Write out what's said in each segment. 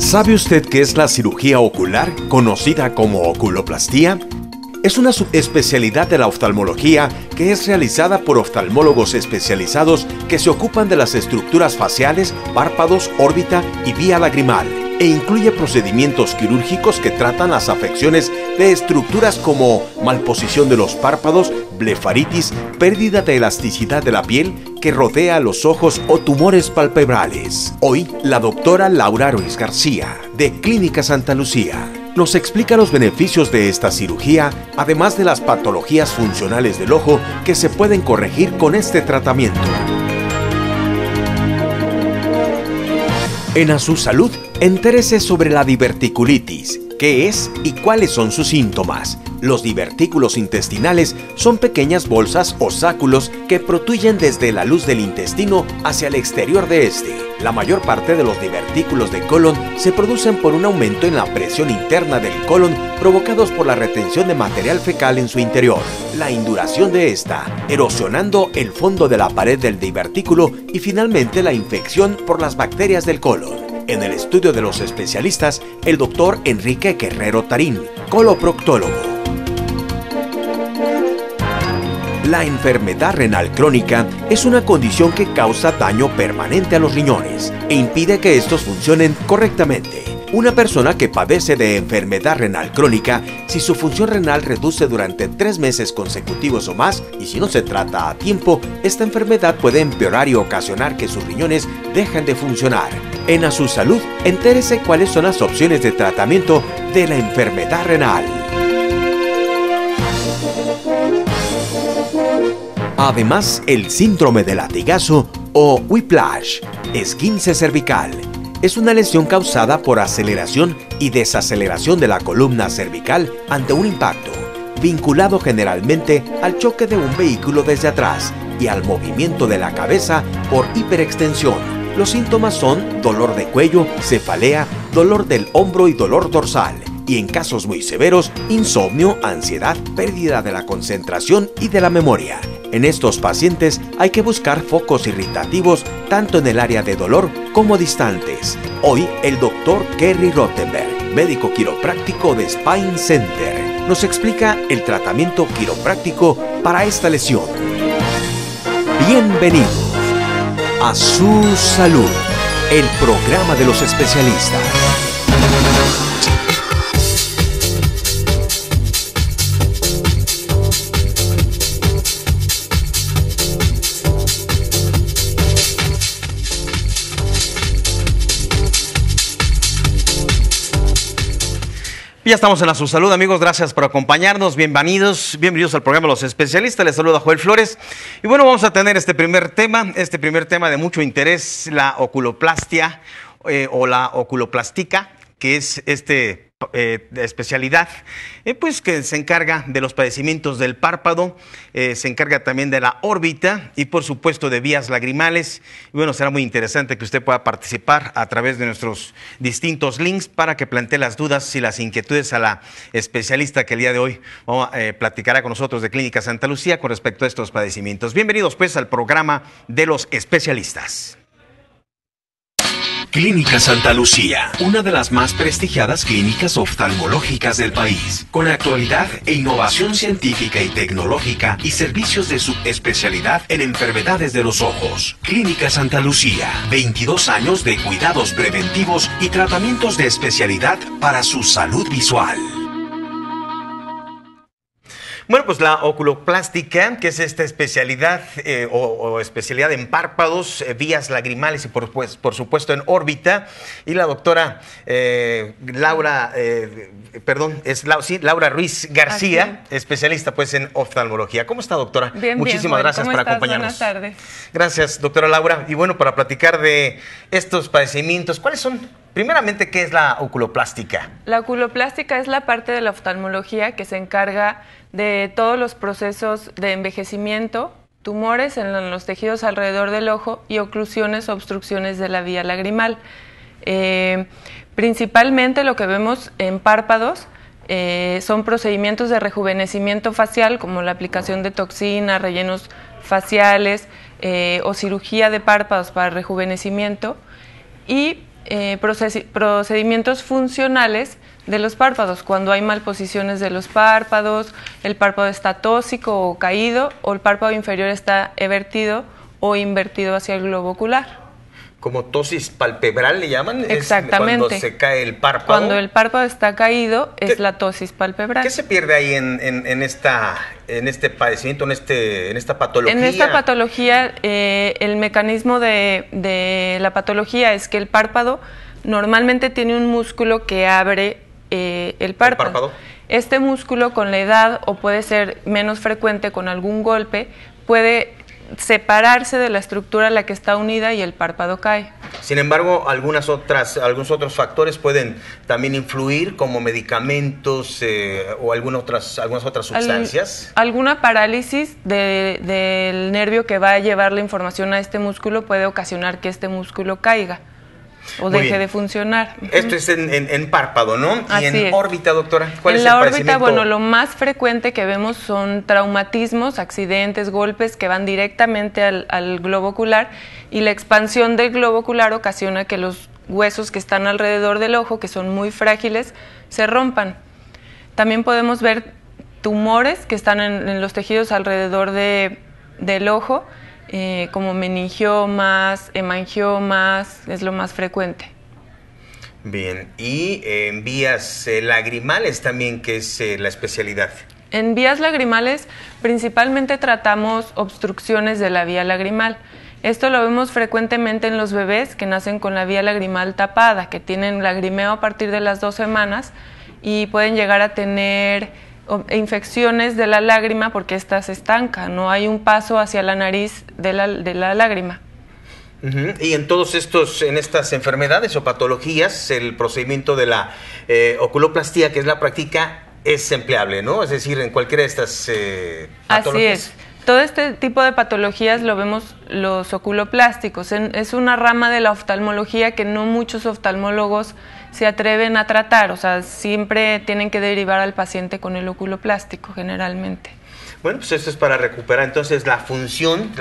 ¿Sabe usted qué es la cirugía ocular, conocida como oculoplastía? Es una subespecialidad de la oftalmología que es realizada por oftalmólogos especializados que se ocupan de las estructuras faciales, párpados, órbita y vía lagrimal, e incluye procedimientos quirúrgicos que tratan las afecciones de estructuras como malposición de los párpados, blefaritis, pérdida de elasticidad de la piel que rodea los ojos o tumores palpebrales. Hoy, la doctora Laura Ruiz García, de Clínica Santa Lucía, nos explica los beneficios de esta cirugía, además de las patologías funcionales del ojo que se pueden corregir con este tratamiento. En A Su Salud, entérese sobre la diverticulitis, qué es y cuáles son sus síntomas. Los divertículos intestinales son pequeñas bolsas o sáculos que protruyen desde la luz del intestino hacia el exterior de este. La mayor parte de los divertículos del colon se producen por un aumento en la presión interna del colon provocados por la retención de material fecal en su interior, la induración de esta, erosionando el fondo de la pared del divertículo y finalmente la infección por las bacterias del colon. En el estudio de los especialistas, el doctor Enrique Guerrero Tarín, coloproctólogo. La enfermedad renal crónica es una condición que causa daño permanente a los riñones e impide que estos funcionen correctamente. Una persona que padece de enfermedad renal crónica, si su función renal reduce durante 3 meses consecutivos o más, y si no se trata a tiempo, esta enfermedad puede empeorar y ocasionar que sus riñones dejen de funcionar. En A Su Salud, entérese cuáles son las opciones de tratamiento de la enfermedad renal. Además, el síndrome de latigazo o whiplash, esguince cervical, es una lesión causada por aceleración y desaceleración de la columna cervical ante un impacto, vinculado generalmente al choque de un vehículo desde atrás y al movimiento de la cabeza por hiperextensión. Los síntomas son dolor de cuello, cefalea, dolor del hombro y dolor dorsal. Y en casos muy severos, insomnio, ansiedad, pérdida de la concentración y de la memoria. En estos pacientes hay que buscar focos irritativos tanto en el área de dolor como distantes. Hoy, el doctor Kerry Rottenberg, médico quiropráctico de Spine Center, nos explica el tratamiento quiropráctico para esta lesión. Bienvenidos a Su Salud, el programa de los especialistas. Ya estamos en A Su Salud, amigos, gracias por acompañarnos, bienvenidos al programa de los especialistas. Les saluda Joel Flores y bueno, vamos a tener este primer tema de mucho interés, la oculoplastia o la oculoplástica, que es especialidad pues que se encarga de los padecimientos del párpado, se encarga también de la órbita y por supuesto de vías lagrimales. Y bueno, será muy interesante que usted pueda participar a través de nuestros distintos links para que plantee las dudas y las inquietudes a la especialista que el día de hoy platicará con nosotros de Clínica Santa Lucía con respecto a estos padecimientos. Bienvenidos pues al programa de los especialistas. Clínica Santa Lucía, una de las más prestigiadas clínicas oftalmológicas del país, con actualidad e innovación científica y tecnológica y servicios de subespecialidad en enfermedades de los ojos. Clínica Santa Lucía, 22 años de cuidados preventivos y tratamientos de especialidad para su salud visual. Bueno, pues la oculoplástica, que es esta especialidad o especialidad en párpados, vías lagrimales y por supuesto en órbita. Y la doctora Laura Ruiz García, especialista pues en oftalmología. ¿Cómo está, doctora? Bien, Muchísimas gracias por acompañarnos. Buenas tardes. Gracias, doctora Laura. Y bueno, para platicar de estos padecimientos, ¿cuáles son? Primeramente, ¿qué es la oculoplástica? La oculoplástica es la parte de la oftalmología que se encarga de todos los procesos de envejecimiento, tumores en los tejidos alrededor del ojo y oclusiones o obstrucciones de la vía lagrimal. Principalmente lo que vemos en párpados son procedimientos de rejuvenecimiento facial como la aplicación de toxinas, rellenos faciales o cirugía de párpados para rejuvenecimiento. Y procedimientos funcionales de los párpados, cuando hay malposiciones de los párpados, el párpado está tóxico o caído, o el párpado inferior está evertido o invertido hacia el globo ocular. Como tosis palpebral le llaman. Exactamente. Cuando se cae el párpado. Cuando el párpado está caído es la tosis palpebral. ¿Qué se pierde ahí en este padecimiento, en esta patología? En esta patología, el mecanismo de la patología es que el párpado normalmente tiene un músculo que abre el párpado. Este músculo con la edad, o puede ser menos frecuente con algún golpe, puede separarse de la estructura a la que está unida y el párpado cae. Sin embargo, algunos otros factores pueden también influir, como medicamentos o algunas otras sustancias. Alguna parálisis del nervio que va a llevar la información a este músculo puede ocasionar que este músculo caiga o deje de funcionar. Esto es en párpado, ¿no? Así y en es. órbita, doctora, ¿cuál en es la el órbita, padecimiento? bueno, lo más frecuente que vemos son traumatismos, accidentes, golpes que van directamente al globo ocular, y la expansión del globo ocular ocasiona que los huesos que están alrededor del ojo, que son muy frágiles, se rompan. También podemos ver tumores que están en los tejidos alrededor del ojo, como meningiomas, hemangiomas, es lo más frecuente. Bien, y en vías lagrimales también, que es la especialidad. En vías lagrimales principalmente tratamos obstrucciones de la vía lagrimal. Esto lo vemos frecuentemente en los bebés que nacen con la vía lagrimal tapada, que tienen lagrimeo a partir de las 2 semanas y pueden llegar a tener infecciones de la lágrima porque ésta se estanca, no hay un paso hacia la nariz de la lágrima. Y en estas enfermedades o patologías, el procedimiento de la oculoplastía, que es la práctica, es empleable, ¿no? Es decir, en cualquiera de estas patologías. Así es. Todo este tipo de patologías lo vemos los oculoplásticos. Es una rama de la oftalmología que no muchos oftalmólogos se atreven a tratar, o sea, siempre tienen que derivar al paciente con el oculoplástico generalmente. Bueno, pues esto es para recuperar entonces la función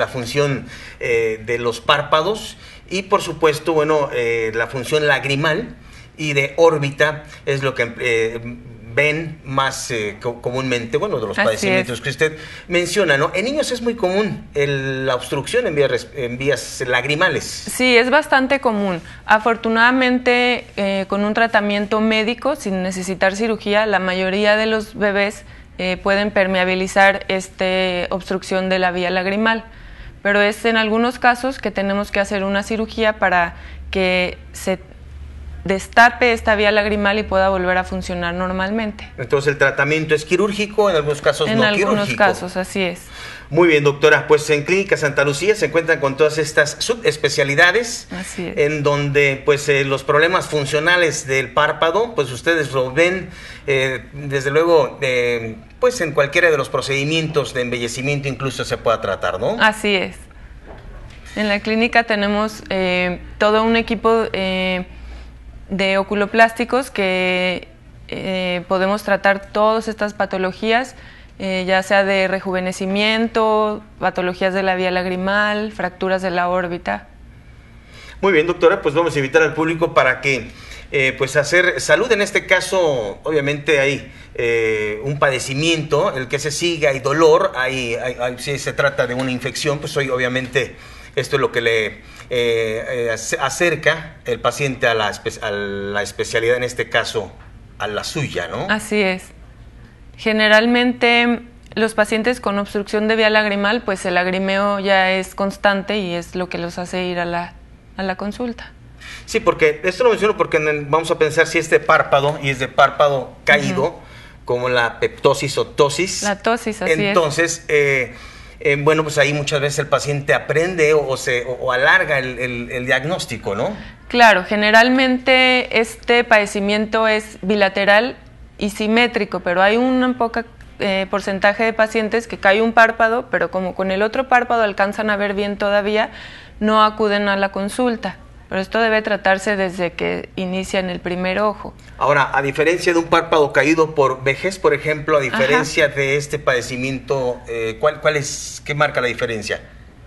de los párpados y por supuesto, bueno, la función lagrimal y de órbita es lo que ven más comúnmente, bueno, de los padecimientos que usted menciona, ¿no? En niños es muy común la obstrucción en vías lagrimales. Sí, es bastante común. Afortunadamente, con un tratamiento médico, sin necesitar cirugía, la mayoría de los bebés pueden permeabilizar esta obstrucción de la vía lagrimal. Pero es en algunos casos que tenemos que hacer una cirugía para que se destape esta vía lagrimal y pueda volver a funcionar normalmente. Entonces el tratamiento es quirúrgico, en algunos casos no quirúrgico. En algunos casos, así es. Muy bien, doctora. Pues en Clínica Santa Lucía se encuentran con todas estas subespecialidades. Así es. En donde pues los problemas funcionales del párpado, pues ustedes lo ven desde luego pues en cualquiera de los procedimientos de embellecimiento incluso se pueda tratar, ¿no? Así es. En la clínica tenemos todo un equipo de oculoplásticos que podemos tratar todas estas patologías, ya sea de rejuvenecimiento, patologías de la vía lagrimal, fracturas de la órbita. Muy bien, doctora, pues vamos a invitar al público para que pues hacer salud. En este caso, obviamente hay un padecimiento, el que se siga, hay dolor, si se trata de una infección, pues hoy obviamente esto es lo que le acerca el paciente a la especialidad, en este caso a la suya, ¿no? Así es. Generalmente los pacientes con obstrucción de vía lagrimal, pues el lagrimeo ya es constante y es lo que los hace ir a la consulta. Sí, porque esto lo menciono porque vamos a pensar si este párpado y es de párpado caído, como la peptosis o tosis. La tosis, así entonces, bueno, pues ahí muchas veces el paciente aprende o alarga el diagnóstico, ¿no? Claro, generalmente este padecimiento es bilateral y simétrico, pero hay un poco porcentaje de pacientes que cae un párpado, pero como con el otro párpado alcanzan a ver bien todavía, no acuden a la consulta. Pero esto debe tratarse desde que inicia en el primer ojo. Ahora, a diferencia de un párpado caído por vejez, por ejemplo, a diferencia de este padecimiento, ¿qué marca la diferencia?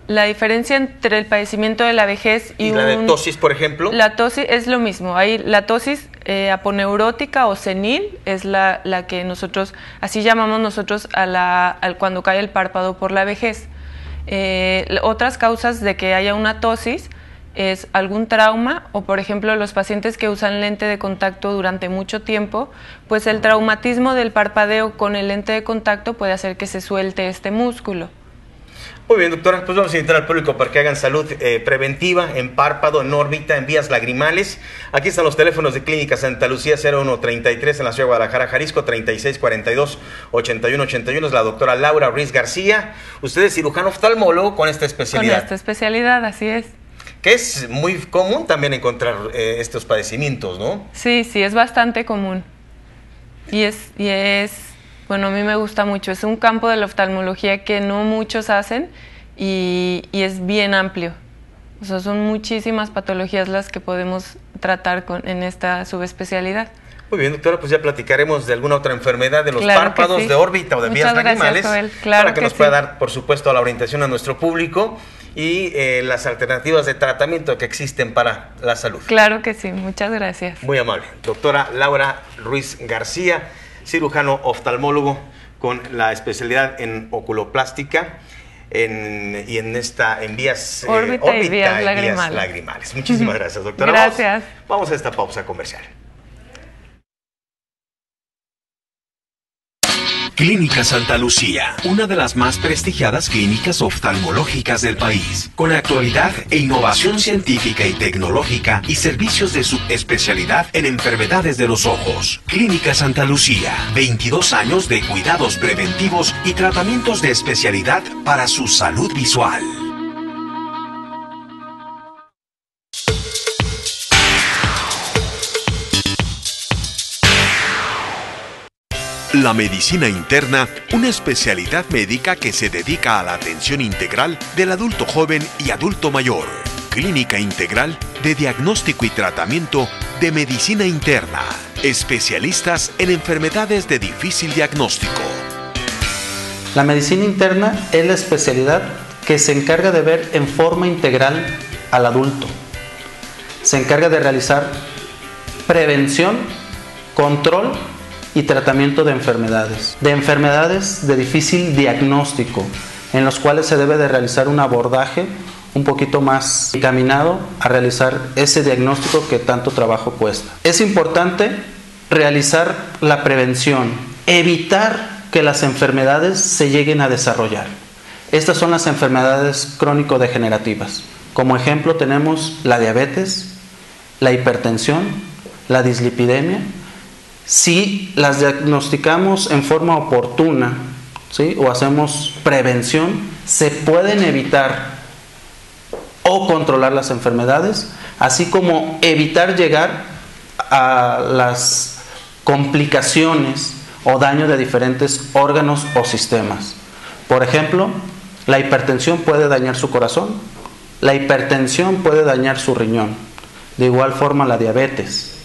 La diferencia entre el padecimiento de la vejez y la de tosis, por ejemplo. La tosis es lo mismo. La tosis aponeurótica o senil es la que nosotros, así llamamos nosotros cuando cae el párpado por la vejez. Otras causas de que haya una tosis es algún trauma o, por ejemplo, los pacientes que usan lente de contacto durante mucho tiempo, pues el traumatismo del parpadeo con el lente de contacto puede hacer que se suelte este músculo. Muy bien, doctora, pues vamos a invitar al público para que hagan salud preventiva en párpado, en órbita, en vías lagrimales. Aquí están los teléfonos de Clínica Santa Lucía, 0133 en la ciudad de Guadalajara, Jalisco, 3642-8181. Es la doctora Laura Ruiz García. Usted es cirujano oftalmólogo con esta especialidad. Con esta especialidad, así es. Que es muy común también encontrar estos padecimientos, ¿no? Sí, es bastante común. Y es bueno, a mí me gusta mucho. Es un campo de la oftalmología que no muchos hacen y es bien amplio. O sea, son muchísimas patologías las que podemos tratar en esta subespecialidad. Muy bien, doctora, pues ya platicaremos de alguna otra enfermedad de los párpados, de órbita o de vías lagrimales, para que nos pueda dar, por supuesto, la orientación a nuestro público y las alternativas de tratamiento que existen para la salud. Claro que sí, muchas gracias. Muy amable. Doctora Laura Ruiz García, cirujano oftalmólogo con la especialidad en oculoplástica en vías órbita y vías lagrimales. Muchísimas gracias, doctora. Gracias. Vamos a esta pausa comercial. Clínica Santa Lucía, una de las más prestigiadas clínicas oftalmológicas del país, con actualidad e innovación científica y tecnológica y servicios de subespecialidad en enfermedades de los ojos. Clínica Santa Lucía, 22 años de cuidados preventivos y tratamientos de especialidad para su salud visual. La medicina interna, una especialidad médica que se dedica a la atención integral del adulto joven y adulto mayor. Clínica Integral de Diagnóstico y Tratamiento de Medicina Interna. Especialistas en enfermedades de difícil diagnóstico. La medicina interna es la especialidad que se encarga de ver en forma integral al adulto. Se encarga de realizar prevención, control y tratamiento de enfermedades de difícil diagnóstico, en los cuales se debe de realizar un abordaje un poquito más encaminado a realizar ese diagnóstico que tanto trabajo cuesta. Es importante realizar la prevención, evitar que las enfermedades se lleguen a desarrollar. Estas son las enfermedades crónico-degenerativas. Como ejemplo tenemos la diabetes, la hipertensión, la dislipidemia. Si las diagnosticamos en forma oportuna, ¿sí?, o hacemos prevención, se pueden evitar o controlar las enfermedades, así como evitar llegar a las complicaciones o daño de diferentes órganos o sistemas. Por ejemplo, la hipertensión puede dañar su corazón, la hipertensión puede dañar su riñón, de igual forma la diabetes,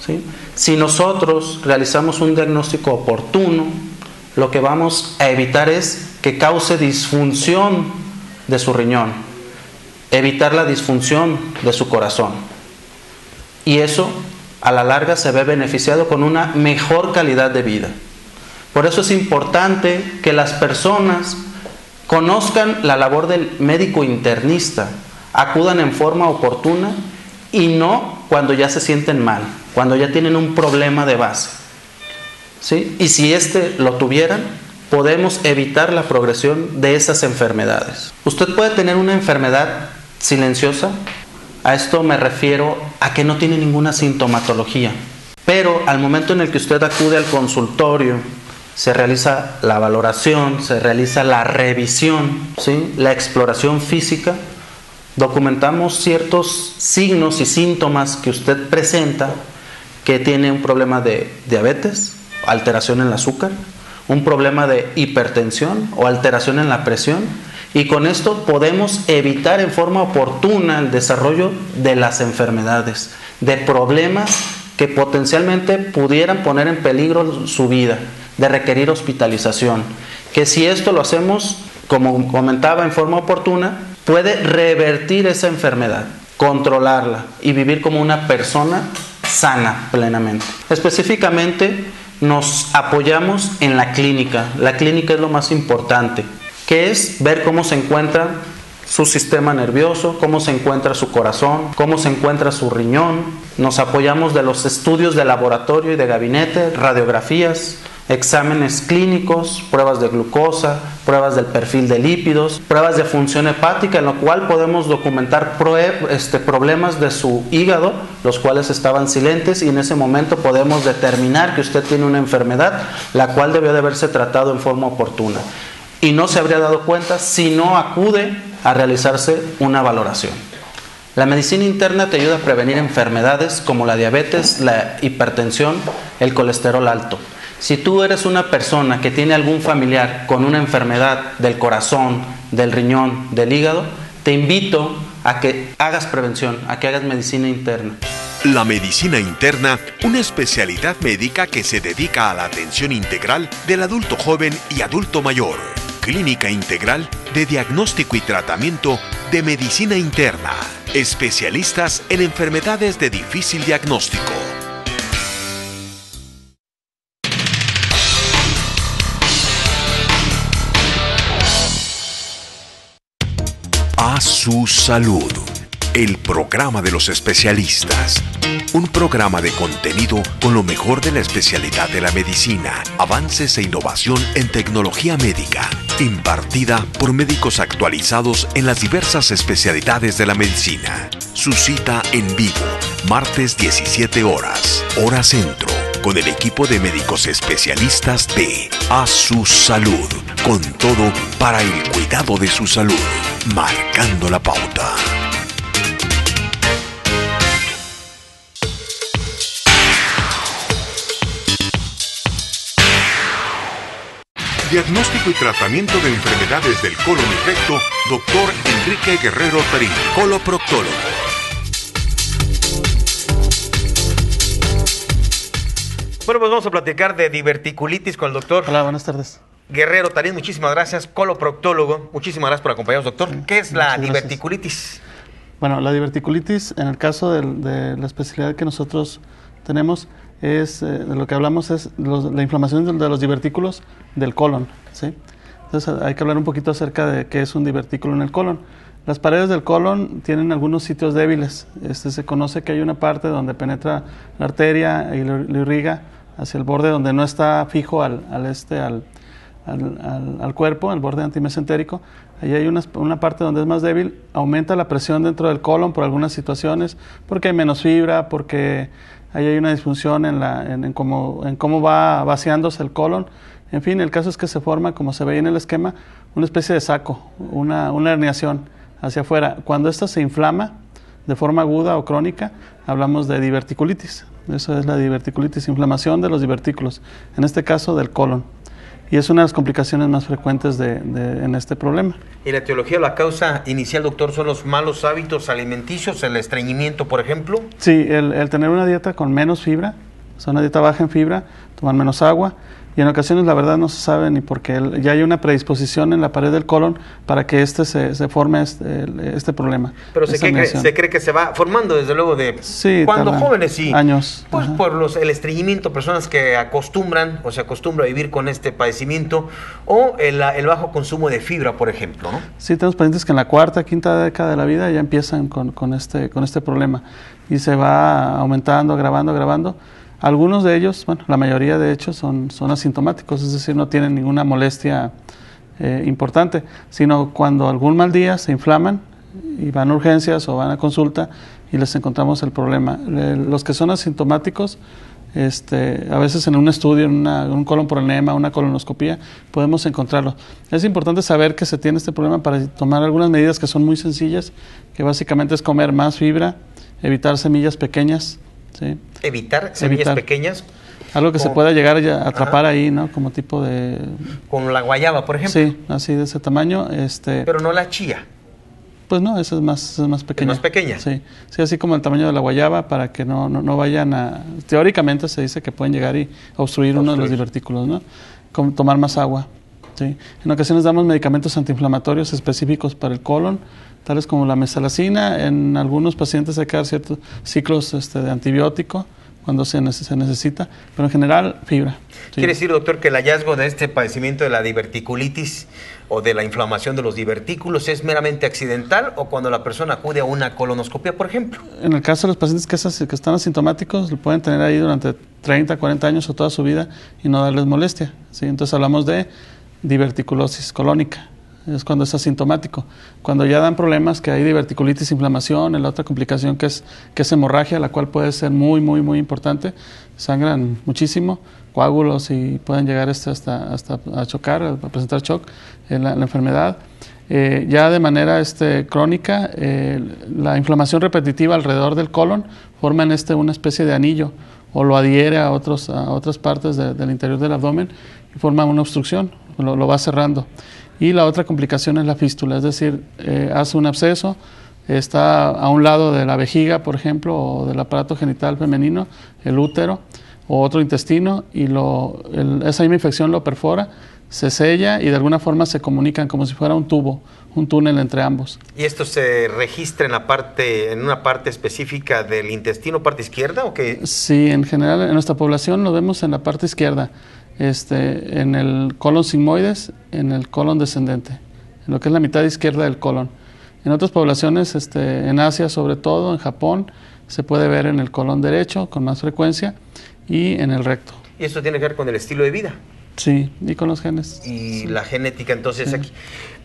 ¿sí? Si nosotros realizamos un diagnóstico oportuno, lo que vamos a evitar es que cause disfunción de su riñón, evitar la disfunción de su corazón. Y eso, a la larga, se ve beneficiado con una mejor calidad de vida. Por eso es importante que las personas conozcan la labor del médico internista, acudan en forma oportuna y no cuando ya se sienten mal, cuando ya tienen un problema de base, ¿sí? Y si lo tuvieran, podemos evitar la progresión de esas enfermedades. Usted puede tener una enfermedad silenciosa, a esto me refiero a que no tiene ninguna sintomatología, pero al momento en el que usted acude al consultorio, se realiza la valoración, se realiza la revisión, ¿sí?, la exploración física, documentamos ciertos signos y síntomas que usted presenta, que tiene un problema de diabetes, alteración en el azúcar, un problema de hipertensión o alteración en la presión, y con esto podemos evitar en forma oportuna el desarrollo de las enfermedades, de problemas que potencialmente pudieran poner en peligro su vida, de requerir hospitalización, que si esto lo hacemos, como comentaba, en forma oportuna, puede revertir esa enfermedad, controlarla y vivir como una persona sana plenamente. Específicamente nos apoyamos en la clínica. La clínica es lo más importante, que es ver cómo se encuentra su sistema nervioso, cómo se encuentra su corazón, cómo se encuentra su riñón. Nos apoyamos de los estudios de laboratorio y de gabinete, radiografías, exámenes clínicos, pruebas de glucosa, pruebas del perfil de lípidos, pruebas de función hepática, en lo cual podemos documentar problemas de su hígado, los cuales estaban silentes, y en ese momento podemos determinar que usted tiene una enfermedad, la cual debió de haberse tratado en forma oportuna. Y no se habría dado cuenta si no acude a realizarse una valoración. La medicina interna te ayuda a prevenir enfermedades como la diabetes, la hipertensión, el colesterol alto. Si tú eres una persona que tiene algún familiar con una enfermedad del corazón, del riñón, del hígado, te invito a que hagas prevención, a que hagas medicina interna. La medicina interna, una especialidad médica que se dedica a la atención integral del adulto joven y adulto mayor. Clínica Integral de Diagnóstico y Tratamiento de Medicina Interna. Especialistas en enfermedades de difícil diagnóstico. A su salud. El programa de los especialistas. Un programa de contenido con lo mejor de la especialidad de la medicina, avances e innovación en tecnología médica, impartida por médicos actualizados en las diversas especialidades de la medicina. Su cita en vivo, martes 17 horas, hora centro, con el equipo de médicos especialistas de A su salud, con todo para el cuidado de su salud, marcando la pauta. Diagnóstico y tratamiento de enfermedades del colon y recto, Dr. Enrique Guerrero Tarín, coloproctólogo. Bueno, pues vamos a platicar de diverticulitis con el doctor. Hola, buenas tardes. Guerrero Tarín, muchísimas gracias, coloproctólogo. Muchísimas gracias por acompañarnos, doctor. ¿Qué es la diverticulitis? Bueno, la diverticulitis, en el caso de la especialidad que nosotros tenemos, de lo que hablamos es la inflamación de los divertículos del colon, ¿sí? Entonces hay que hablar un poquito acerca de qué es un divertículo en el colon. Las paredes del colon tienen algunos sitios débiles. Se conoce que hay una parte donde penetra la arteria y lo irriga hacia el borde donde no está fijo al cuerpo, el borde antimesentérico. Ahí hay una parte donde es más débil, aumenta la presión dentro del colon por algunas situaciones, porque hay menos fibra, porque ahí hay una disfunción en cómo va vaciándose el colon. En fin, el caso es que se forma, como se ve en el esquema, una especie de saco, una herniación hacia afuera. Cuando esta se inflama de forma aguda o crónica, hablamos de diverticulitis. Eso es la diverticulitis, inflamación de los divertículos, en este caso del colon. Y es una de las complicaciones más frecuentes en este problema. ¿Y la etiología o la causa inicial, doctor, son los malos hábitos alimenticios, el estreñimiento, por ejemplo? Sí, el tener una dieta con menos fibra, o sea, una dieta baja en fibra, tomar menos agua, y en ocasiones la verdad no se sabe ni por qué. Ya hay una predisposición en la pared del colon para que se forme este problema. Pero se cree que se va formando desde luego sí, cuando jóvenes, sí. Años. Pues ajá. Por el estreñimiento, personas que se acostumbran a vivir con este padecimiento, o el bajo consumo de fibra, por ejemplo, ¿no? Sí, tenemos pacientes que en la cuarta, quinta década de la vida ya empiezan con este problema y se va aumentando, agravando. Algunos de ellos, bueno, la mayoría de hecho son asintomáticos, es decir, no tienen ninguna molestia importante, sino cuando algún mal día se inflaman y van a urgencias o van a consulta y les encontramos el problema. Los que son asintomáticos, a veces en un estudio, en un colon por enema, una colonoscopía, podemos encontrarlo. Es importante saber que se tiene este problema para tomar algunas medidas que son muy sencillas, que básicamente es comer más fibra, evitar semillas pequeñas. ¿Sí? Evitar semillas pequeñas. Algo que se pueda llegar a atrapar ahí, ¿no? Como tipo de... Como la guayaba, por ejemplo. Sí, así de ese tamaño. Pero no la chía. Pues no, esa es más pequeña. ¿Es más pequeña? Sí, así como el tamaño de la guayaba, para que no vayan a... Teóricamente se dice que pueden llegar y obstruir uno de los divertículos, ¿no? Como tomar más agua. ¿Sí? En ocasiones damos medicamentos antiinflamatorios específicos para el colon, tales como la mesalazina. En algunos pacientes hay que dar ciertos ciclos de antibiótico cuando se necesita, pero en general fibra. Sí. ¿Quiere decir, doctor, que el hallazgo de este padecimiento de la diverticulitis o de la inflamación de los divertículos es meramente accidental o cuando la persona acude a una colonoscopia, por ejemplo? En el caso de los pacientes que están asintomáticos, lo pueden tener ahí durante 30, 40 años o toda su vida y no darles molestia, ¿sí? Entonces hablamos de diverticulosis colónica. Es cuando es asintomático. Cuando ya dan problemas, que hay diverticulitis, inflamación, la otra complicación que es hemorragia, la cual puede ser muy, muy, muy importante. Sangran muchísimo, coágulos y pueden llegar hasta a chocar, a presentar shock en la enfermedad. Ya de manera crónica, la inflamación repetitiva alrededor del colon forma una especie de anillo o lo adhiere a otras partes del interior del abdomen y forma una obstrucción, lo va cerrando. Y la otra complicación es la fístula, es decir, hace un absceso, está a un lado de la vejiga, por ejemplo, o del aparato genital femenino, el útero, o otro intestino, y esa misma infección lo perfora, se sella y de alguna forma se comunican como si fuera un tubo, un túnel entre ambos. ¿Y esto se registra en una parte específica del intestino, parte izquierda o qué? Sí, en general en nuestra población lo vemos en la parte izquierda. En el colon sigmoides, en el colon descendente, en lo que es la mitad izquierda del colon. En otras poblaciones, en Asia sobre todo, en Japón, se puede ver en el colon derecho con más frecuencia y en el recto. ¿Y esto tiene que ver con el estilo de vida? Sí, y con los genes. Y sí. La genética, entonces sí. Aquí.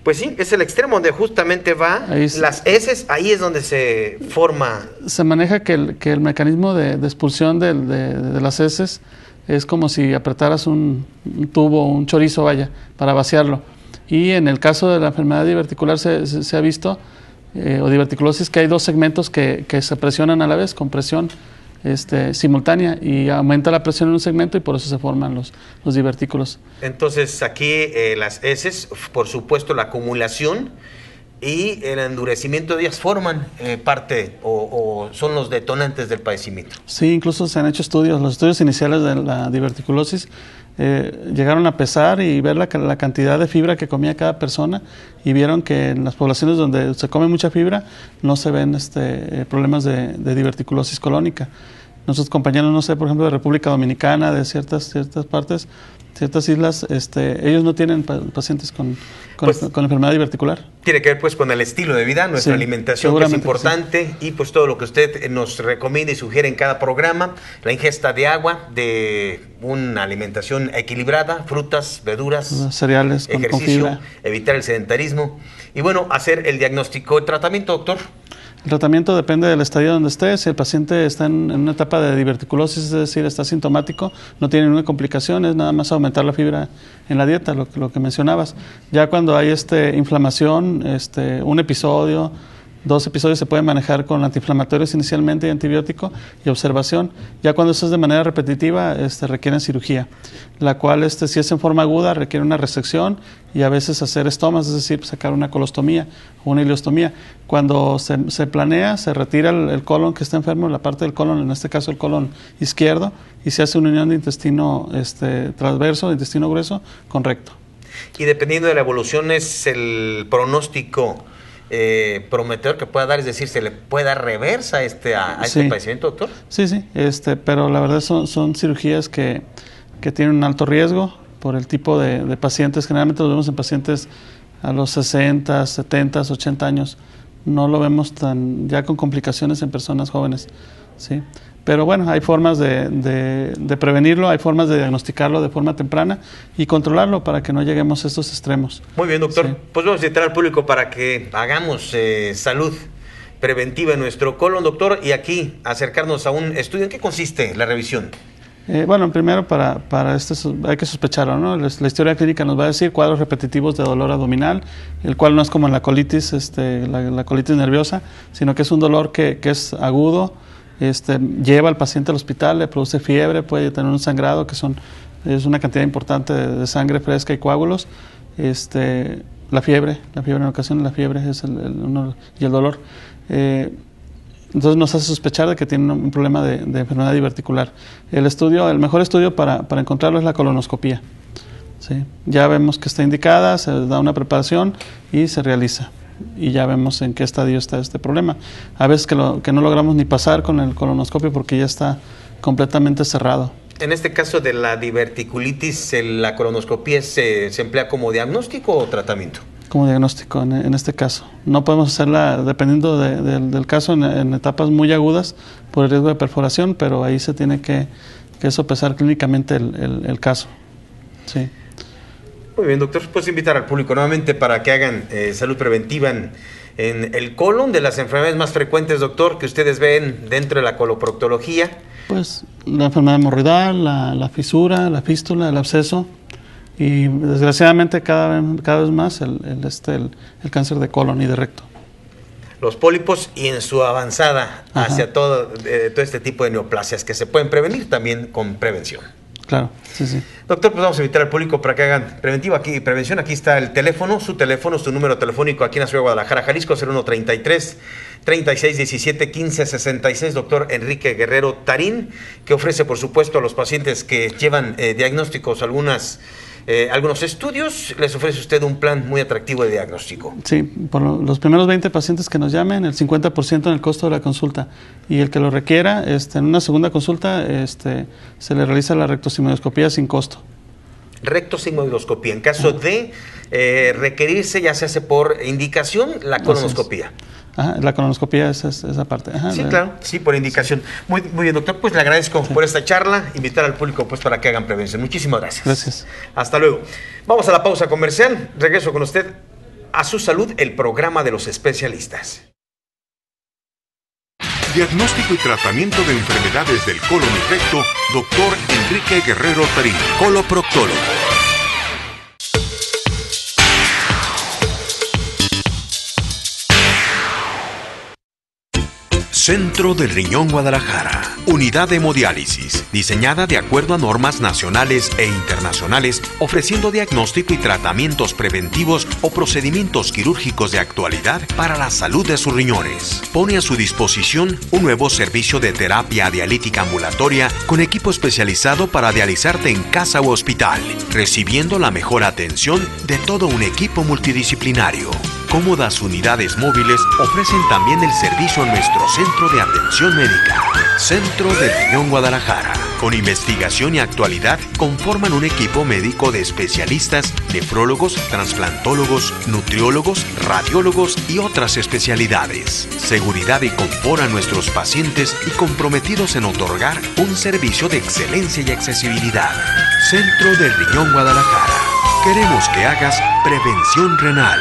Pues sí, es el extremo donde justamente va las heces, ahí es donde se forma. Se maneja que el mecanismo de expulsión de las heces es como si apretaras un tubo, un chorizo, para vaciarlo. Y en el caso de la enfermedad diverticular se ha visto, o diverticulosis, que hay dos segmentos que se presionan a la vez, con presión simultánea, y aumenta la presión en un segmento y por eso se forman los divertículos. Entonces aquí las heces, por supuesto la acumulación y el endurecimiento de ellas forman parte o son los detonantes del padecimiento. Sí, incluso se han hecho estudios, los estudios iniciales de la diverticulosis llegaron a pesar y ver la cantidad de fibra que comía cada persona y vieron que en las poblaciones donde se come mucha fibra no se ven problemas de diverticulosis colónica. Nuestros compañeros, no sé, por ejemplo, de República Dominicana, de ciertas partes, ciertas islas, ellos no tienen pacientes con enfermedad diverticular. Tiene que ver pues con el estilo de vida, nuestra alimentación, que es importante, y pues todo lo que usted nos recomienda y sugiere en cada programa, la ingesta de agua, de una alimentación equilibrada, frutas, verduras, cereales, ejercicio, con fibra. Evitar el sedentarismo y bueno, hacer el diagnóstico. ¿El tratamiento, doctor? El tratamiento depende del estadio donde esté. Si el paciente está en una etapa de diverticulosis, es decir, está sintomático, no tiene ninguna complicación, es nada más aumentar la fibra en la dieta, lo que mencionabas. Ya cuando hay inflamación, un episodio, 2 episodios se pueden manejar con antiinflamatorios inicialmente y antibiótico y observación. Ya cuando eso es de manera repetitiva, requieren cirugía, la cual si es en forma aguda requiere una resección y a veces hacer estomas, es decir, sacar una colostomía o una ileostomía. Cuando se planea, se retira el colon que está enfermo, la parte del colon, en este caso el colon izquierdo, y se hace una unión de intestino transverso, de intestino grueso, con recto. Y dependiendo de la evolución es el pronóstico prometedor que pueda dar, es decir, ¿se le puede dar reversa a este padecimiento, doctor? Sí, pero la verdad son cirugías que tienen un alto riesgo por el tipo de pacientes. Generalmente lo vemos en pacientes a los 60, 70, 80 años. No lo vemos ya con complicaciones en personas jóvenes, ¿sí? Pero bueno, hay formas de prevenirlo, hay formas de diagnosticarlo de forma temprana y controlarlo para que no lleguemos a estos extremos. Muy bien, doctor. Sí. Pues vamos a invitar al público para que hagamos salud preventiva en nuestro colon, doctor, y aquí acercarnos a un estudio. ¿En qué consiste la revisión? Bueno, primero para esto hay que sospecharlo, ¿no? La historia clínica nos va a decir cuadros repetitivos de dolor abdominal, el cual no es como en la colitis, la colitis nerviosa, sino que es un dolor que es agudo, lleva al paciente al hospital, le produce fiebre, puede tener un sangrado es una cantidad importante de sangre fresca y coágulos, la fiebre en ocasiones la fiebre es y el dolor. Entonces nos hace sospechar de que tiene un problema de enfermedad diverticular. El mejor estudio para encontrarlo es la colonoscopía. ¿Sí? Ya vemos que está indicada, se da una preparación y se realiza. y ya vemos en qué estadio está este problema. A veces que no logramos ni pasar con el colonoscopio porque ya está completamente cerrado. En este caso de la diverticulitis, ¿la colonoscopia se emplea como diagnóstico o tratamiento? Como diagnóstico en este caso. No podemos hacerla, dependiendo del caso, en etapas muy agudas por el riesgo de perforación, pero ahí se tiene que sopesar clínicamente el caso. Sí. Muy bien, doctor, puedes invitar al público nuevamente para que hagan salud preventiva en el colon, de las enfermedades más frecuentes, doctor, que ustedes ven dentro de la coloproctología. Pues la enfermedad hemorroidal, la fisura, la fístula, el absceso y desgraciadamente cada vez más el cáncer de colon y de recto. Los pólipos y en su avanzada hacia todo este tipo de neoplasias que se pueden prevenir también con prevención. Claro, sí, sí. Doctor, pues vamos a invitar al público para que hagan prevención. Aquí está el teléfono, su número telefónico aquí en la ciudad de Guadalajara, Jalisco, 0133-3617-1566, doctor Enrique Guerrero Tarín, que ofrece, por supuesto, a los pacientes que llevan diagnósticos algunos estudios, les ofrece usted un plan muy atractivo de diagnóstico. Sí, por los primeros 20 pacientes que nos llamen, el 50% en el costo de la consulta, y el que lo requiera, en una segunda consulta, se le realiza la rectosigmoidoscopía sin costo. Rectosigmoidoscopía, en caso de requerirse, ya se hace por indicación la colonoscopía. La colonoscopía es esa parte. Sí, claro, sí, por indicación. Sí. Muy bien, doctor, pues le agradezco por esta charla, invitar al público pues para que hagan prevención. Muchísimas gracias. Gracias. Hasta luego. Vamos a la pausa comercial, regreso con usted a Su Salud, el programa de los especialistas. Diagnóstico y tratamiento de enfermedades del colon y recto, doctor Enrique Guerrero Tarín, coloproctólogo. Centro del Riñón Guadalajara. Unidad de hemodiálisis, diseñada de acuerdo a normas nacionales e internacionales, ofreciendo diagnóstico y tratamientos preventivos o procedimientos quirúrgicos de actualidad para la salud de sus riñones. Pone a su disposición un nuevo servicio de terapia dialítica ambulatoria con equipo especializado para dializarte en casa o hospital, recibiendo la mejor atención de todo un equipo multidisciplinario. Cómodas unidades móviles ofrecen también el servicio a nuestro centro de atención médica. Centro del Riñón Guadalajara. Con investigación y actualidad conforman un equipo médico de especialistas, nefrólogos, trasplantólogos, nutriólogos, radiólogos y otras especialidades. Seguridad y confort a nuestros pacientes y comprometidos en otorgar un servicio de excelencia y accesibilidad. Centro del Riñón Guadalajara. Queremos que hagas prevención renal.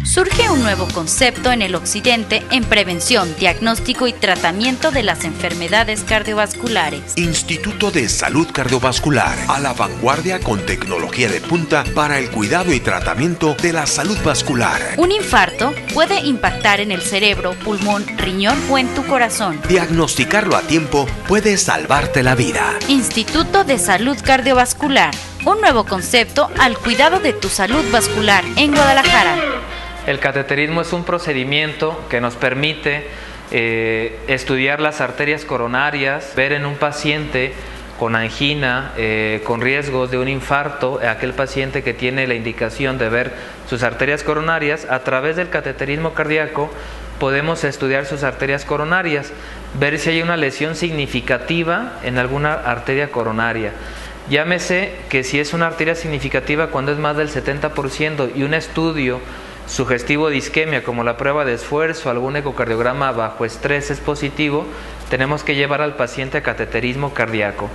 Surge un nuevo concepto en el occidente en prevención, diagnóstico y tratamiento de las enfermedades cardiovasculares. Instituto de Salud Cardiovascular, a la vanguardia con tecnología de punta para el cuidado y tratamiento de la salud vascular. Un infarto puede impactar en el cerebro, pulmón, riñón o en tu corazón. Diagnosticarlo a tiempo puede salvarte la vida. Instituto de Salud Cardiovascular, un nuevo concepto al cuidado de tu salud vascular en Guadalajara. El cateterismo es un procedimiento que nos permite estudiar las arterias coronarias, ver en un paciente con angina, con riesgos de un infarto, aquel paciente que tiene la indicación de ver sus arterias coronarias. A través del cateterismo cardíaco podemos estudiar sus arterias coronarias, ver si hay una lesión significativa en alguna arteria coronaria. Llámese que si es una arteria significativa cuando es más del 70% y un estudio sugestivo de isquemia como la prueba de esfuerzo, algún ecocardiograma bajo estrés es positivo, tenemos que llevar al paciente a cateterismo cardíaco.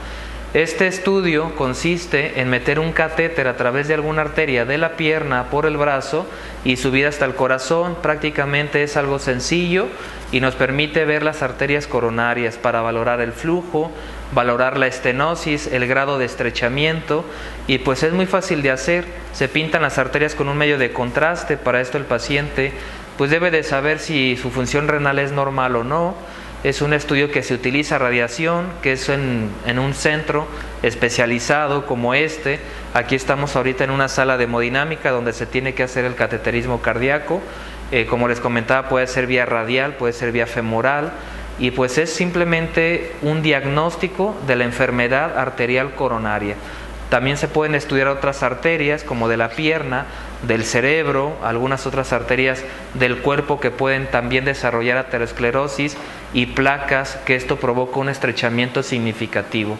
Este estudio consiste en meter un catéter a través de alguna arteria de la pierna por el brazo y subir hasta el corazón. Prácticamente es algo sencillo y nos permite ver las arterias coronarias para valorar el flujo, valorar la estenosis, el grado de estrechamiento, y pues es muy fácil de hacer. Se pintan las arterias con un medio de contraste. Para esto el paciente pues debe de saber si su función renal es normal o no. Es un estudio que se utiliza radiación, que es en un centro especializado como este. Aquí estamos ahorita en una sala de hemodinámica donde se tiene que hacer el cateterismo cardíaco. Como les comentaba, puede ser vía radial, puede ser vía femoral. y pues es simplemente un diagnóstico de la enfermedad arterial coronaria. También se pueden estudiar otras arterias como de la pierna, del cerebro, algunas otras arterias del cuerpo que pueden también desarrollar aterosclerosis y placas, que esto provoca un estrechamiento significativo.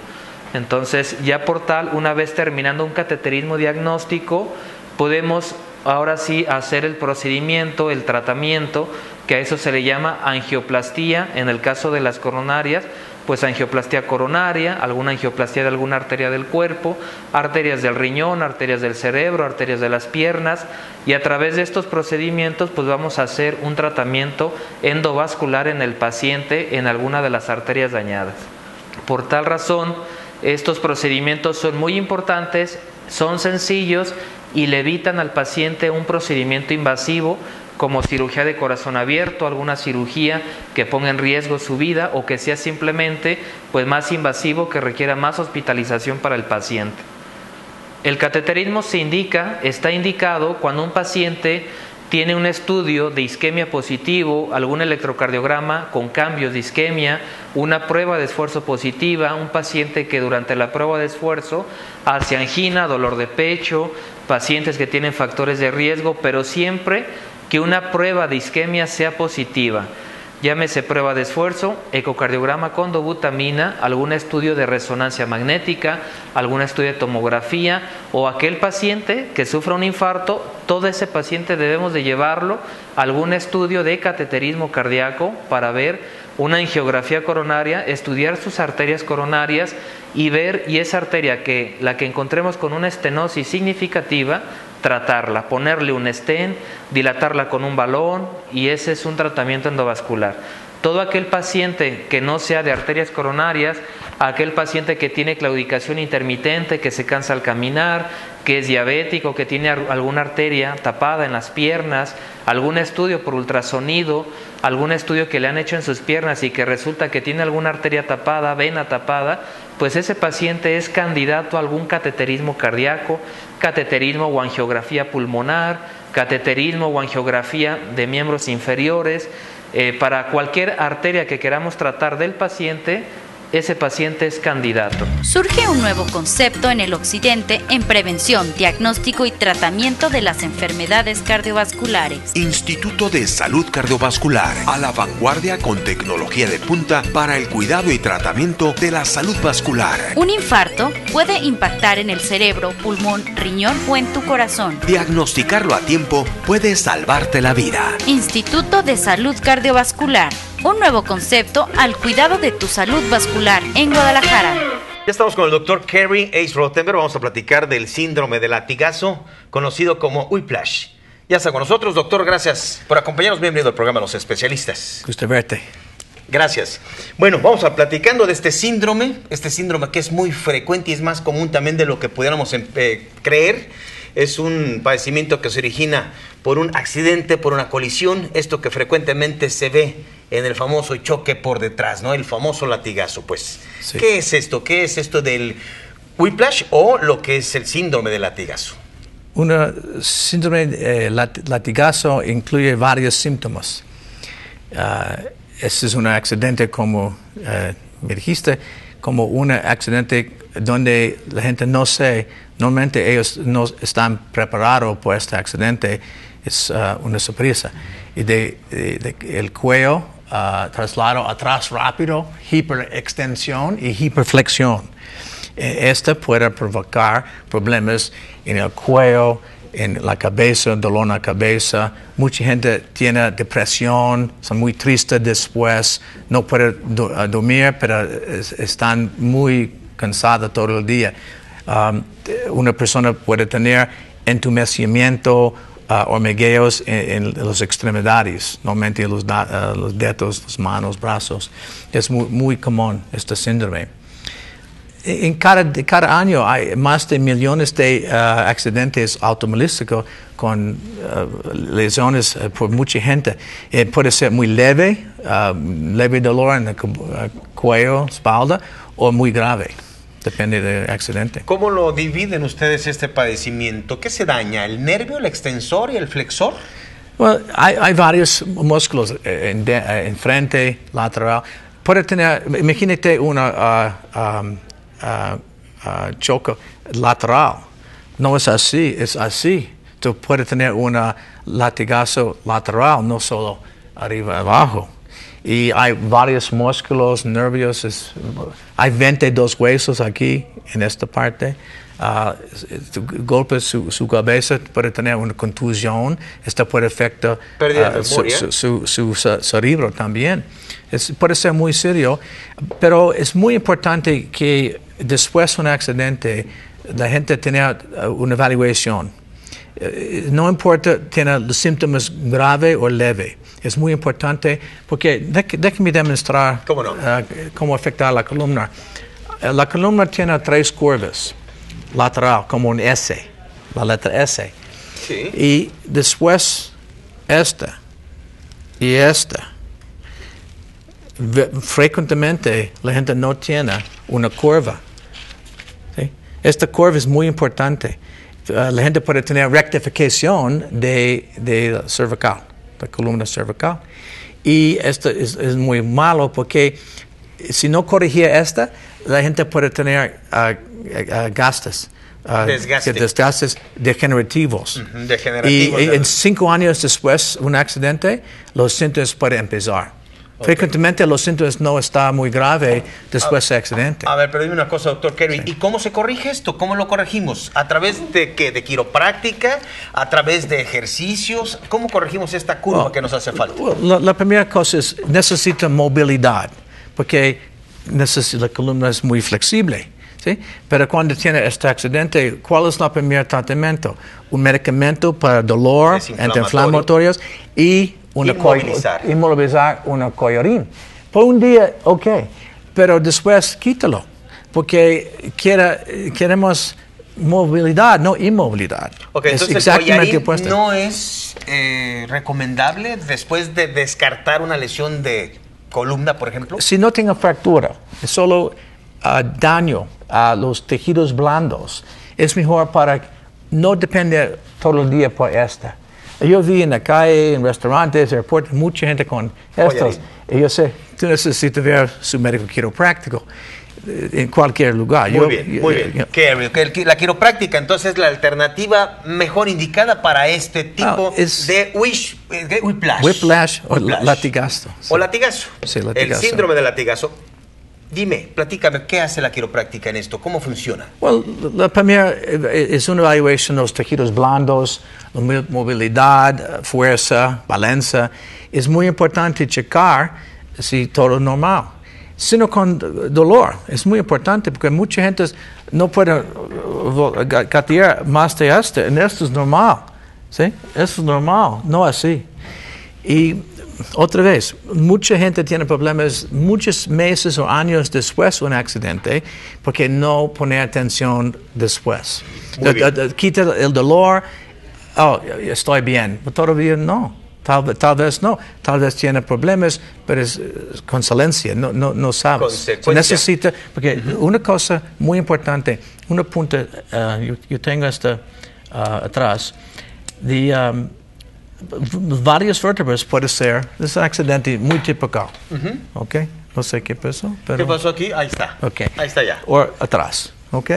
Entonces, ya por tal, una vez terminando un cateterismo diagnóstico, podemos ahora sí hacer el procedimiento, el tratamiento, que a eso se le llama angioplastía. En el caso de las coronarias, pues angioplastía coronaria, alguna angioplastía de alguna arteria del cuerpo, arterias del riñón, arterias del cerebro, arterias de las piernas, y a través de estos procedimientos pues vamos a hacer un tratamiento endovascular en el paciente en alguna de las arterias dañadas. Por tal razón, estos procedimientos son muy importantes, son sencillos y le evitan al paciente un procedimiento invasivo como cirugía de corazón abierto, alguna cirugía que ponga en riesgo su vida o que sea simplemente pues más invasivo, que requiera más hospitalización para el paciente. El cateterismo está indicado cuando un paciente tiene un estudio de isquemia positivo, algún electrocardiograma con cambios de isquemia, una prueba de esfuerzo positiva, un paciente que durante la prueba de esfuerzo hace angina, dolor de pecho, pacientes que tienen factores de riesgo, pero siempre que una prueba de isquemia sea positiva. Llámese prueba de esfuerzo, ecocardiograma con dobutamina, algún estudio de resonancia magnética, algún estudio de tomografía, o aquel paciente que sufra un infarto, todo ese paciente debemos de llevarlo a algún estudio de cateterismo cardíaco para ver una angiografía coronaria, estudiar sus arterias coronarias y ver, y esa arteria la que encontremos con una estenosis significativa, tratarla, ponerle un stent, dilatarla con un balón, y ese es un tratamiento endovascular. Todo aquel paciente que no sea de arterias coronarias, aquel paciente que tiene claudicación intermitente, que se cansa al caminar, que es diabético, que tiene alguna arteria tapada en las piernas, algún estudio por ultrasonido, algún estudio que le han hecho en sus piernas y que resulta que tiene alguna arteria tapada, vena tapada, pues ese paciente es candidato a algún cateterismo cardíaco, cateterismo o angiografía pulmonar, cateterismo o angiografía de miembros inferiores. Para cualquier arteria que queramos tratar del paciente, ese paciente es candidato. Surge un nuevo concepto en el occidente en prevención, diagnóstico y tratamiento de las enfermedades cardiovasculares. Instituto de Salud Cardiovascular, a la vanguardia con tecnología de punta para el cuidado y tratamiento de la salud vascular. Un infarto puede impactar en el cerebro, pulmón, riñón o en tu corazón. Diagnosticarlo a tiempo puede salvarte la vida. Instituto de Salud Cardiovascular, un nuevo concepto al cuidado de tu salud vascular en Guadalajara. Ya estamos con el doctor Kerry Ace Rottenberg. Vamos a platicar del síndrome del latigazo, conocido como whiplash. Ya está con nosotros, doctor. Gracias por acompañarnos. Bienvenido al programa Los Especialistas. Gusto verte. Gracias. Bueno, vamos a platicando de este síndrome que es muy frecuente y es más común también de lo que pudiéramos creer. Es un padecimiento que se origina por un accidente, por una colisión, esto que frecuentemente se ve en el famoso choque por detrás, ¿no? El famoso latigazo, pues. Sí. ¿Qué es esto? ¿Qué es esto del whiplash o lo que es el síndrome del latigazo? Un síndrome latigazo incluye varios síntomas. Este es un accidente, como me dijiste, como un accidente donde la gente no sé, normalmente ellos no están preparados por este accidente, es una sorpresa. Y el cuello traslado atrás rápido, hiperextensión y hiperflexión. Esta puede provocar problemas en el cuello, en la cabeza, dolor en la cabeza. Mucha gente tiene depresión, son muy tristes después, no pueden dormir, pero están muy cansados todo el día. Una persona puede tener entumecimiento, hormigueos en las extremidades, normalmente en los dedos, las manos, brazos. Es muy común este síndrome. Cada año hay más de millones de accidentes automovilísticos con lesiones por mucha gente. Puede ser muy leve, leve dolor en el cuello, espalda, o muy grave. Depende del accidente. ¿Cómo lo dividen ustedes este padecimiento? ¿Qué se daña? ¿El nervio, el extensor y el flexor? Well, hay varios músculos en frente, lateral. puede tener, imagínate una choque lateral. No es así, es así. Tú puedes tener un latigazo lateral, no solo arriba y abajo. Y hay varios músculos, nervios, hay 22 huesos aquí en esta parte. Golpe su cabeza, puede tener una contusión, esto puede afectar su cerebro también. Puede ser muy serio, pero es muy importante que después de un accidente la gente tenga una evaluación. No importa tener los síntomas grave o leve. Es muy importante porque déjeme demostrar cómo afecta la columna. La columna tiene 3 curvas lateral, como un S, la letra S. Sí. Y después esta y esta. Frecuentemente la gente no tiene una curva. ¿Sí? Esta curva es muy importante. La gente puede tener rectificación de cervical, la columna cervical. Y esto es muy malo porque si no corrigía esta, la gente puede tener gastos. Desgastes degenerativos. Y en 5 años después de un accidente, los síntomas pueden empezar. Frecuentemente los síntomas no están muy graves después del accidente. A ver, pero dime una cosa, doctor Kerwin. ¿Y cómo se corrige esto? ¿Cómo lo corregimos? ¿A través de qué? ¿De quiropráctica? ¿A través de ejercicios? ¿Cómo corregimos esta curva que nos hace falta? La primera cosa es necesita movilidad, porque la columna es muy flexible. ¿Sí? Pero cuando tiene este accidente, ¿cuál es el primer tratamiento? Un medicamento para dolor, antiinflamatorios y inmovilizar una collarín. Por un día, ok, pero después quítalo, porque queremos movilidad, no inmovilidad. Ok, entonces el collarín no es recomendable después de descartar una lesión de columna, por ejemplo. Si no tiene fractura, es solo daño a los tejidos blandos, es mejor para no depender todo el día por esta. Yo vi en la calle, en restaurantes, aeropuertos, mucha gente con estos. Y yo sé, tú necesitas ver su médico quiropráctico en cualquier lugar. Muy bien. La quiropráctica, entonces, es la alternativa mejor indicada para este tipo de whiplash. Whiplash o latigazo. O latigazo. Sí, latigazo. El síndrome de latigazo. Dime, platícame, ¿qué hace la quiropráctica en esto? ¿Cómo funciona? La primera es una evaluación de los tejidos blandos, la movilidad, fuerza, balanza. Es muy importante checar si todo es normal. Sino con dolor, es muy importante porque mucha gente no puede gatear más de esto. En esto es normal, ¿sí? Eso es normal, no así. Y otra vez, mucha gente tiene problemas muchos meses o años después de un accidente porque no pone atención después. Quita el dolor, estoy bien, pero todavía no. Tal vez no, tal vez tiene problemas, pero es consolencia, no sabes. Necesita, porque una cosa muy importante, una punta, yo tengo esta atrás, varios vértebras puede ser, es un accidente muy típico, ¿ok? No sé qué pasó. Pero, ¿qué pasó aquí? Ahí está. Okay. Ahí está ya. O atrás, ¿ok?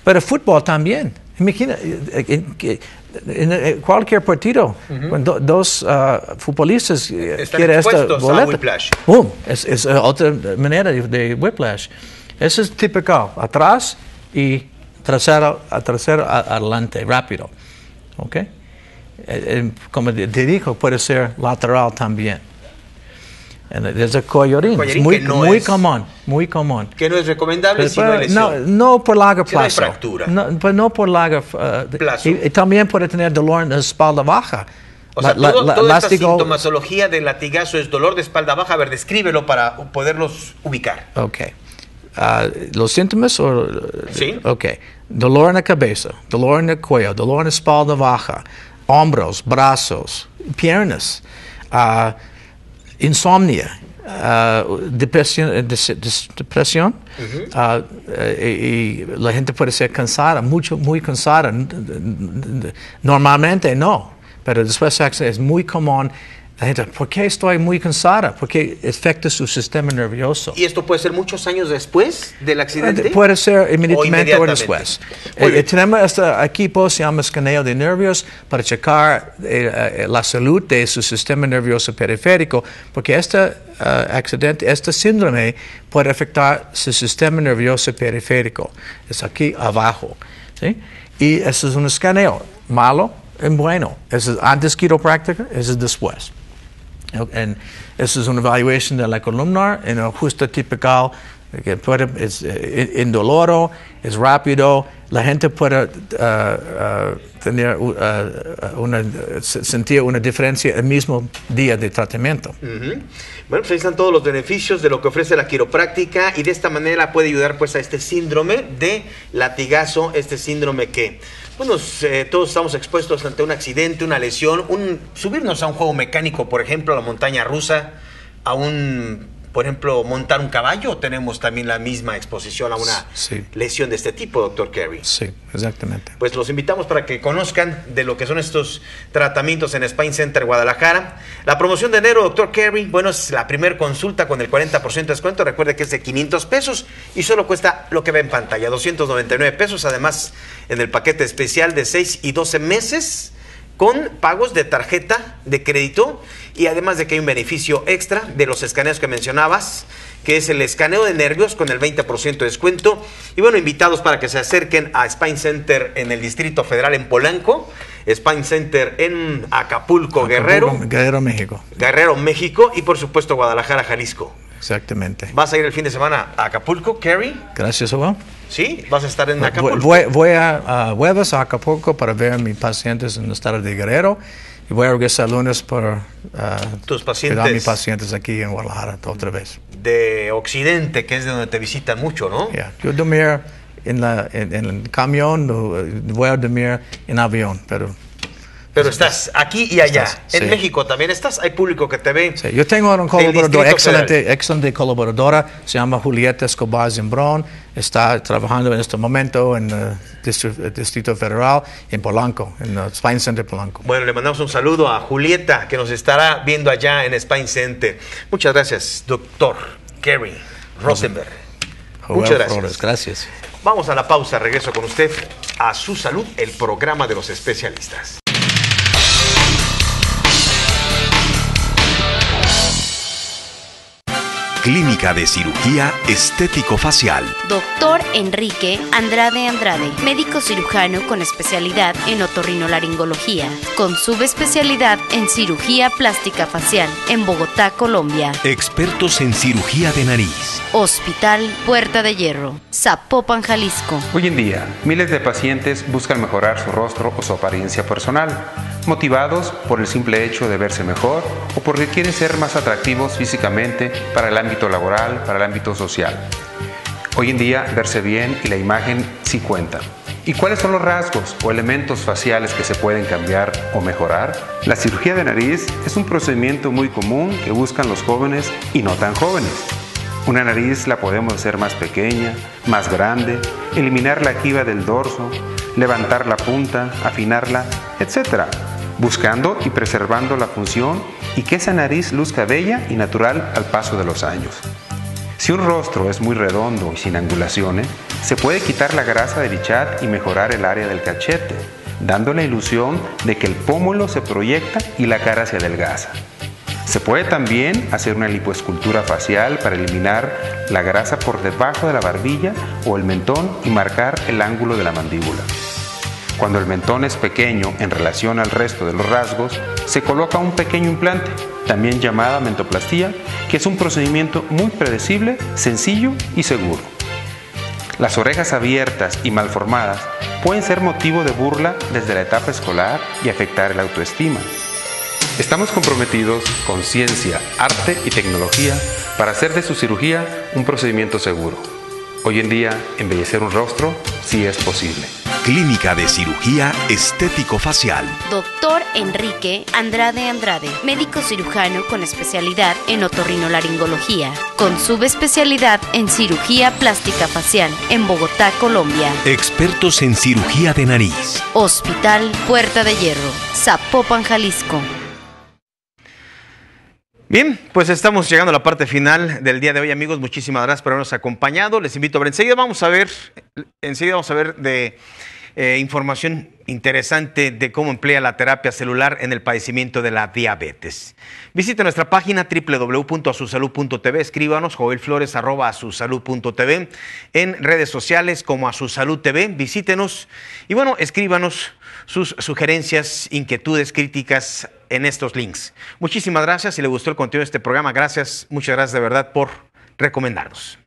Pero fútbol también. Imagina, en cualquier partido, cuando dos futbolistas quieren esta boleta, es otra manera de whiplash. Eso es típico, atrás y trasero adelante, rápido. ¿Ok? Como te digo, puede ser lateral también. Es el collarín, es muy común. Que no es recomendable si no hay lesión. No por largo plazo. Si no hay fractura. No por largo plazo. Y también puede tener dolor en la espalda baja. O sea, toda esta sintomatología del latigazo es dolor de espalda baja. A ver, descríbelo para poderlos ubicar. Ok. ¿Los síntomas? Sí. Ok. Dolor en la cabeza, dolor en el cuello, dolor en la espalda baja, hombros, brazos, piernas, insomnia, depresión, y la gente puede ser cansada, muy cansada. Normalmente no, pero después es muy común La gente, ¿por qué estoy muy cansada? Porque afecta su sistema nervioso. ¿Y esto puede ser muchos años después del accidente? Puede ser inmediatamente o después. Tenemos este equipo, se llama escaneo de nervios, para checar la salud de su sistema nervioso periférico, porque este accidente, este síndrome puede afectar su sistema nervioso periférico. Es aquí abajo. ¿Sí? Y eso es un escaneo malo y bueno. Eso es antes quiropráctica, eso es después. Eso es una evaluación de la columna en un ajuste típico, que es indoloro, es rápido. La gente puede tener sentir una diferencia el mismo día de tratamiento. Bueno, pues ahí están todos los beneficios de lo que ofrece la quiropráctica, y de esta manera puede ayudar pues a este síndrome de latigazo, este síndrome que, bueno, todos estamos expuestos ante un accidente, una lesión, subirnos a un juego mecánico, por ejemplo, a la montaña rusa, por ejemplo, montar un caballo. Tenemos también la misma exposición a una lesión de este tipo, doctor Carey. Sí, exactamente. Pues los invitamos para que conozcan de lo que son estos tratamientos en Spine Center Guadalajara. La promoción de enero, doctor Carey, bueno, es la primera consulta con el 40% de descuento. Recuerde que es de 500 pesos y solo cuesta lo que ve en pantalla, 299 pesos. Además, en el paquete especial de 6 y 12 meses con pagos de tarjeta de crédito, y además de que hay un beneficio extra de los escaneos que mencionabas, que es el escaneo de nervios con el 20% de descuento. Y bueno, invitados para que se acerquen a Spine Center en el Distrito Federal en Polanco, Spine Center en Acapulco, Guerrero, México. Guerrero, México, y por supuesto Guadalajara, Jalisco. Exactamente. ¿Vas a ir el fin de semana a Acapulco, Carey? Gracias, Juan. Sí, vas a estar en Acapulco. Voy a jueves a Acapulco para ver a mis pacientes en el estado de Guerrero, y voy a regresar lunes para cuidar a mis pacientes aquí en Guadalajara otra vez. De Occidente, que es de donde te visitan mucho, ¿no? Yo dormir en el camión, voy a dormir en avión, pero estás aquí y allá. En México también estás. Hay público que te ve. Sí. Yo tengo una colaboradora, excelente colaboradora, se llama Julieta Escobar Zimbrón. Está trabajando en este momento en el Distrito Federal, en Polanco, en el Spine Center Polanco. Bueno, le mandamos un saludo a Julieta, que nos estará viendo allá en Spine Center. Muchas gracias, doctor Carey Rosenberg. Muchas gracias. Gracias. Vamos a la pausa. Regreso con usted a Su Salud, el programa de los especialistas. Clínica de Cirugía Estético Facial. Doctor Enrique Andrade Andrade, médico cirujano con especialidad en otorrinolaringología, con subespecialidad en cirugía plástica facial, en Bogotá, Colombia. Expertos en cirugía de nariz. Hospital Puerta de Hierro, Zapopan, Jalisco. Hoy en día, miles de pacientes buscan mejorar su rostro o su apariencia personal, motivados por el simple hecho de verse mejor o porque quieren ser más atractivos físicamente para el ámbito laboral, para el ámbito social. Hoy en día, verse bien y la imagen sí cuentan. ¿Y cuáles son los rasgos o elementos faciales que se pueden cambiar o mejorar? La cirugía de nariz es un procedimiento muy común que buscan los jóvenes y no tan jóvenes. Una nariz la podemos hacer más pequeña, más grande, eliminar la quiva del dorso, levantar la punta, afinarla, etc., buscando y preservando la función y que esa nariz luzca bella y natural al paso de los años. Si un rostro es muy redondo y sin angulaciones, se puede quitar la grasa de bichat y mejorar el área del cachete, dando la ilusión de que el pómulo se proyecta y la cara se adelgaza. Se puede también hacer una lipoescultura facial para eliminar la grasa por debajo de la barbilla o el mentón y marcar el ángulo de la mandíbula. Cuando el mentón es pequeño en relación al resto de los rasgos, se coloca un pequeño implante, también llamada mentoplastía, que es un procedimiento muy predecible, sencillo y seguro. Las orejas abiertas y malformadas pueden ser motivo de burla desde la etapa escolar y afectar la autoestima. Estamos comprometidos con ciencia, arte y tecnología para hacer de su cirugía un procedimiento seguro. Hoy en día, embellecer un rostro sí es posible. Clínica de Cirugía Estético Facial. Doctor Enrique Andrade Andrade, médico cirujano con especialidad en otorrinolaringología, con subespecialidad en cirugía plástica facial, en Bogotá, Colombia. Expertos en cirugía de nariz. Hospital Puerta de Hierro, Zapopan, Jalisco. Bien, pues estamos llegando a la parte final del día de hoy, amigos. Muchísimas gracias por habernos acompañado. Les invito a ver, enseguida vamos a ver de información interesante de cómo emplea la terapia celular en el padecimiento de la diabetes. Visite nuestra página www.asusalud.tv, escríbanos joelflores@asusalud.tv, en redes sociales como Asusalud TV, visítenos y bueno, escríbanos sus sugerencias, inquietudes, críticas en estos links. Muchísimas gracias. Si le gustó el contenido de este programa, gracias, muchas gracias de verdad por recomendarnos.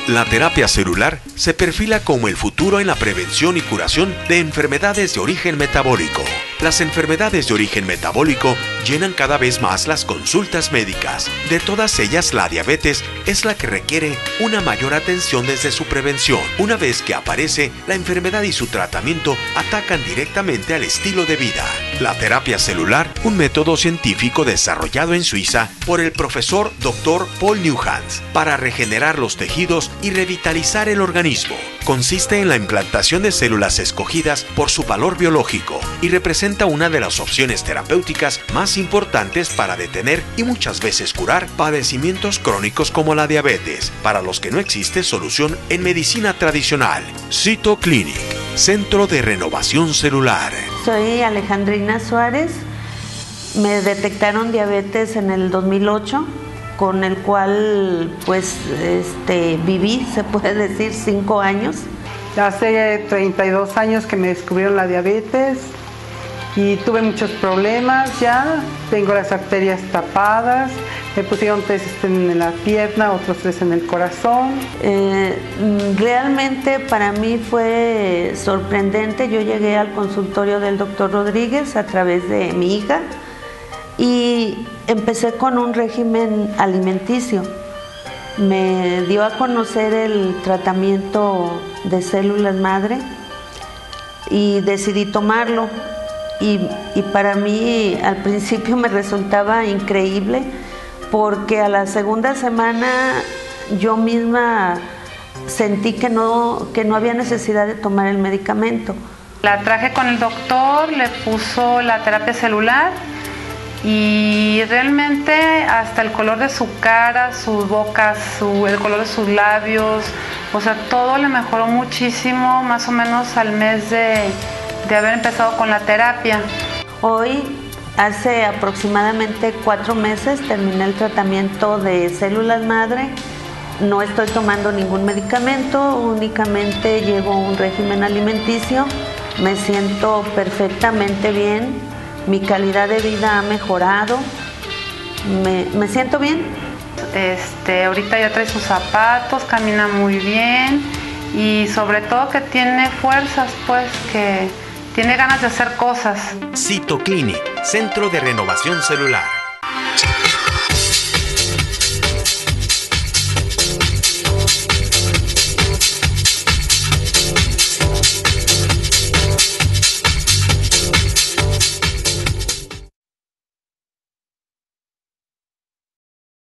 La terapia celular se perfila como el futuro en la prevención y curación de enfermedades de origen metabólico. Las enfermedades de origen metabólico llenan cada vez más las consultas médicas. De todas ellas, la diabetes es la que requiere una mayor atención desde su prevención. Una vez que aparece, la enfermedad y su tratamiento atacan directamente al estilo de vida. La terapia celular, un método científico desarrollado en Suiza por el profesor Dr. Paul Newhans para regenerar los tejidos y revitalizar el organismo. Consiste en la implantación de células escogidas por su valor biológico y representa una de las opciones terapéuticas más importantes para detener y muchas veces curar padecimientos crónicos como la diabetes, para los que no existe solución en medicina tradicional. Cytoclinic, Centro de Renovación Celular. Soy Alejandrina Suárez. Me detectaron diabetes en el 2008, con el cual pues viví, se puede decir, 5 años. Hace 32 años que me descubrieron la diabetes y tuve muchos problemas ya. Tengo las arterias tapadas, me pusieron 3 en la pierna, otros 3 en el corazón. Realmente para mí fue sorprendente. Yo llegué al consultorio del doctor Rodríguez a través de mi hija y empecé con un régimen alimenticio. Me dio a conocer el tratamiento de células madre y decidí tomarlo. Y para mí al principio me resultaba increíble porque a la segunda semana yo misma sentí que no había necesidad de tomar el medicamento. La traje con el doctor, le puso la terapia celular y realmente hasta el color de su cara, su boca, el color de sus labios, o sea, todo le mejoró muchísimo, más o menos al mes de haber empezado con la terapia. Hoy, hace aproximadamente 4 meses, terminé el tratamiento de células madre. No estoy tomando ningún medicamento, únicamente llevo un régimen alimenticio. Me siento perfectamente bien, mi calidad de vida ha mejorado, me siento bien. Ahorita ya trae sus zapatos, camina muy bien y sobre todo que tiene fuerzas, pues que tiene ganas de hacer cosas. Cytoclinic, Centro de Renovación Celular.